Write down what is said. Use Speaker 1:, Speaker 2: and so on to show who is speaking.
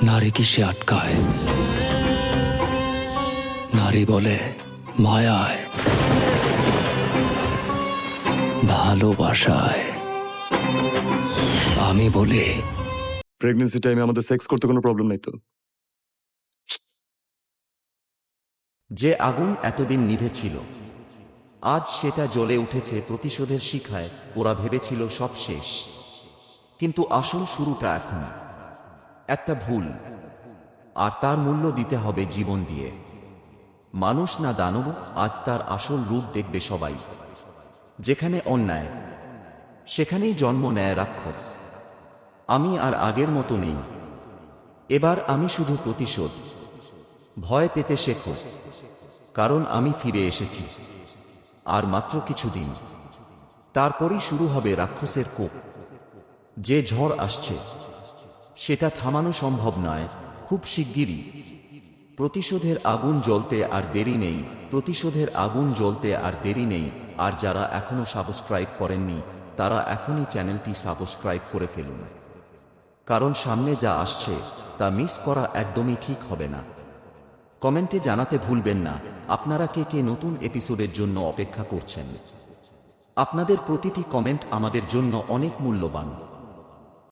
Speaker 1: নারী কিসে আটকায়? নারী বলে মায়ায়, ভালোবাসায়। আমি বলি
Speaker 2: প্রেগন্যান্সি টাইমে আমাদের সেক্স করতে কোনো প্রবলেম নাই তো।
Speaker 3: যে আগুন এতদিন নিভে ছিল, আজ সেটা জ্বলে উঠেছে প্রতিশোধের শিখায়। ওরা ভেবেছিল সব শেষ, কিন্তু আসল শুরুটা এখন। একটা ভুল, আর তার মূল্য দিতে হবে জীবন দিয়ে। মানুষ না দানব, আজ তার আসল রূপ দেখবে সবাই। যেখানে অন্যায়, সেখানেই জন্ম নেয় রাক্ষস। আমি আর আগের মতো নেই, এবার আমি শুধু প্রতিশোধ। ভয় পেতে শেখো, কারণ আমি ফিরে এসেছি। আর মাত্র কিছুদিন, তারপরই শুরু হবে রাক্ষসের কোপ। যে ঝড় আসছে, সেটা থামানো সম্ভব নয়। খুব শিগগিরই প্রতিশোধের আগুন জ্বলতে আর দেরি নেই, প্রতিশোধের আগুন জ্বলতে আর দেরি নেই। আর যারা এখনো সাবস্ক্রাইব করেননি, তারা এখনই চ্যানেলটি সাবস্ক্রাইব করে ফেলুন, কারণ সামনে যা আসছে তা মিস করা একদমই ঠিক হবে না। কমেন্টে জানাতে ভুলবেন না আপনারা কে কে নতুন এপিসোডের জন্য অপেক্ষা করছেন। আপনাদের প্রতিটি কমেন্ট আমাদের জন্য অনেক মূল্যবান।